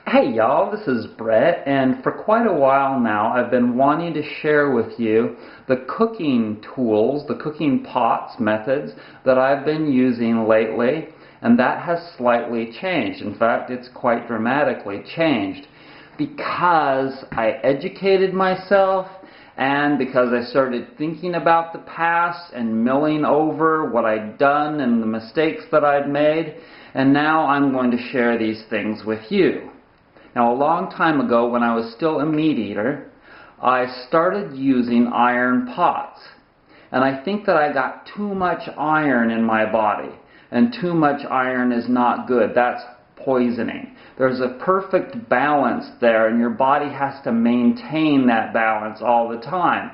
Hey y'all, this is Brett, and for quite a while now I've been wanting to share with you the cooking tools, the cooking pots methods that I've been using lately, and that has slightly changed. In fact, it's quite dramatically changed because I educated myself and because I started thinking about the past and milling over what I'd done and the mistakes that I'd made, and now I'm going to share these things with you. Now, a long time ago, when I was still a meat eater, I started using iron pots. And I think that I got too much iron in my body. And too much iron is not good. That's poisoning. There's a perfect balance there, and your body has to maintain that balance all the time.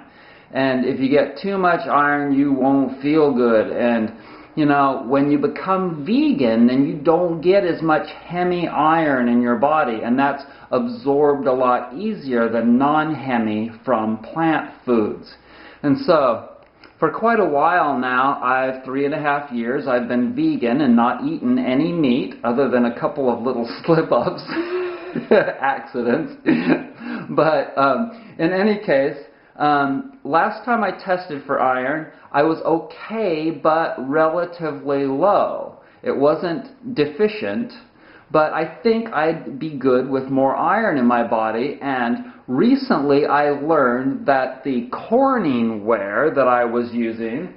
And if you get too much iron, you won't feel good. And you know, when you become vegan, then you don't get as much hemi iron in your body, and that's absorbed a lot easier than non-hemi from plant foods. And so, for quite a while now, 3.5 years, I've been vegan and not eaten any meat other than a couple of little slip-ups, accidents. But in any case, last time I tested for iron, I was okay, but relatively low. It wasn't deficient, but I think I'd be good with more iron in my body. And recently I learned that the Corning ware that I was using,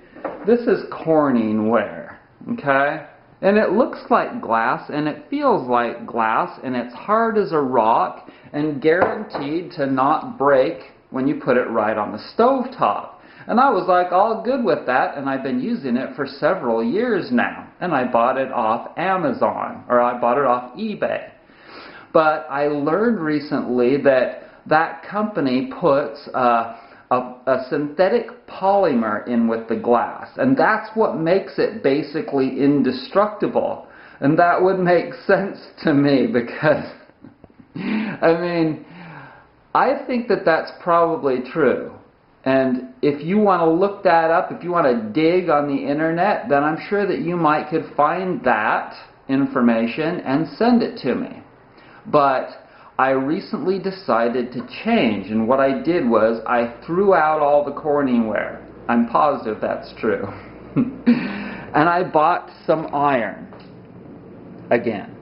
this is Corning ware, okay? And it looks like glass, and it feels like glass, and it's hard as a rock, and guaranteed to not break when you put it right on the stovetop. And I was like all good with that, and I've been using it for several years now. And I bought it off Amazon, or I bought it off eBay. But I learned recently that that company puts a synthetic polymer in with the glass, and that's what makes it basically indestructible. And that would make sense to me because, I mean, I think that that's probably true. And if you want to look that up, if you want to dig on the internet, then I'm sure that you might could find that information and send it to me. But I recently decided to change, and what I did was I threw out all the Corning ware. I'm positive that's true. And I bought some iron again.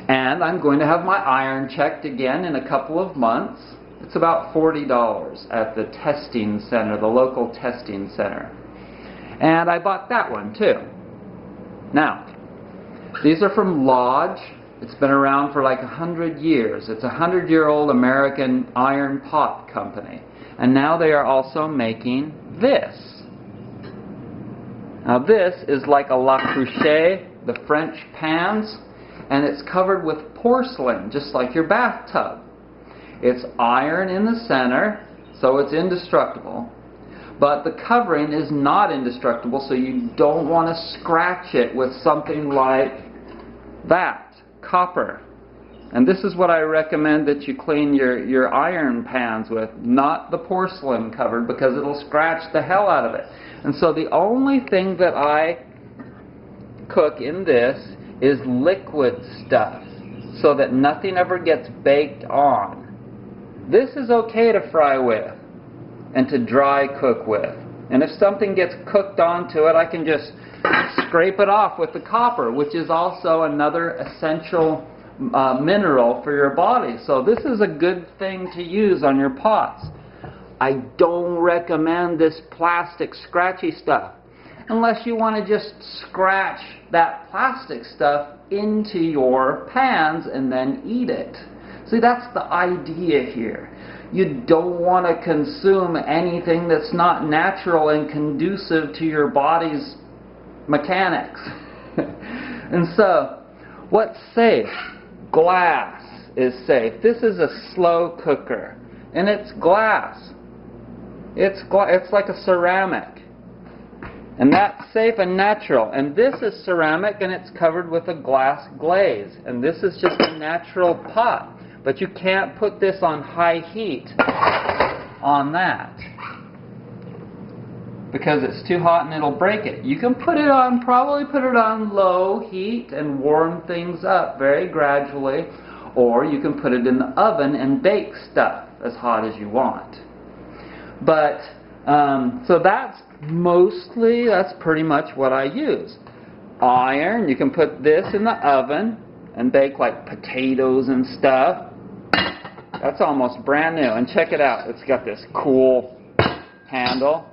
And I'm going to have my iron checked again in a couple of months. It's about $40 at the testing center, the local testing center. And I bought that one too. Now, these are from Lodge. It's been around for like 100 years. It's a 100-year-old American iron pot company. And now they are also making this. Now this is like a La Cruche, the French pans, and it's covered with porcelain, just like your bathtub. It's iron in the center, so it's indestructible. But the covering is not indestructible, so you don't want to scratch it with something like that, copper. And this is what I recommend that you clean your iron pans with, not the porcelain covered, because it'll scratch the hell out of it. And so the only thing that I cook in this is liquid stuff, so that nothing ever gets baked on. This is okay to fry with and to dry cook with. And if something gets cooked onto it, I can just scrape it off with the copper, which is also another essential mineral for your body. So this is a good thing to use on your pots. I don't recommend this plastic scratchy stuff unless you want to just scratch that plastic stuff into your pans and then eat it. See, that's the idea here. You don't want to consume anything that's not natural and conducive to your body's mechanics. And so, what's safe? Glass is safe. This is a slow cooker, and it's glass. It's like a ceramic. And that's safe and natural. And this is ceramic, and it's covered with a glass glaze. And this is just a natural pot. But you can't put this on high heat on that. because it's too hot and it'll break it. You can put it on, probably put it on low heat and warm things up very gradually, or you can put it in the oven and bake stuff as hot as you want. But so that's pretty much what I use. Iron, you can put this in the oven and bake like potatoes and stuff. That's almost brand new, and check it out, it's got this cool handle.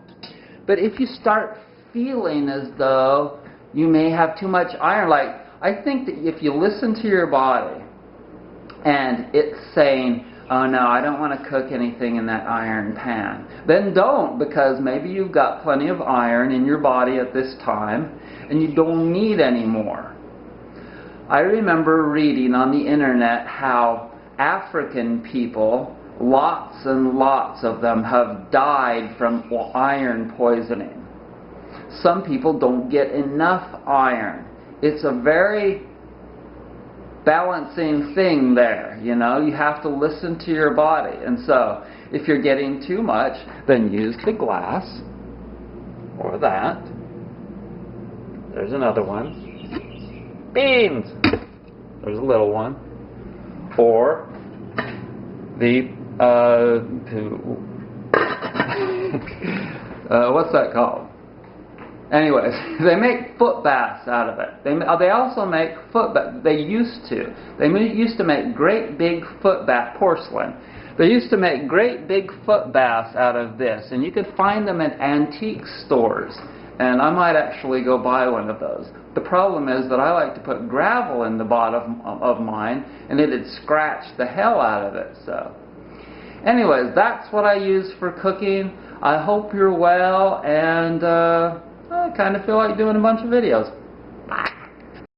But if you start feeling as though you may have too much iron, like I think that if you listen to your body and it's saying, oh no, I don't want to cook anything in that iron pan, then don't, because maybe you've got plenty of iron in your body at this time and you don't need any more. I remember reading on the internet how African people, lots and lots of them, have died from iron poisoning. Some people don't get enough iron. It's a very balancing thing there, you know. You have to listen to your body. And so, if you're getting too much, then use the glass, or that. There's another one. Beans! There's a little one. Or the what's that called? Anyways, they make foot baths out of it. They also make foot baths. They used to make great big foot bath porcelain. They used to make great big foot baths out of this, and you could find them at antique stores. And I might actually go buy one of those. The problem is that I like to put gravel in the bottom of mine, and it'd scratch the hell out of it. So, anyways, that's what I use for cooking. I hope you're well, and I kind of feel like doing a bunch of videos.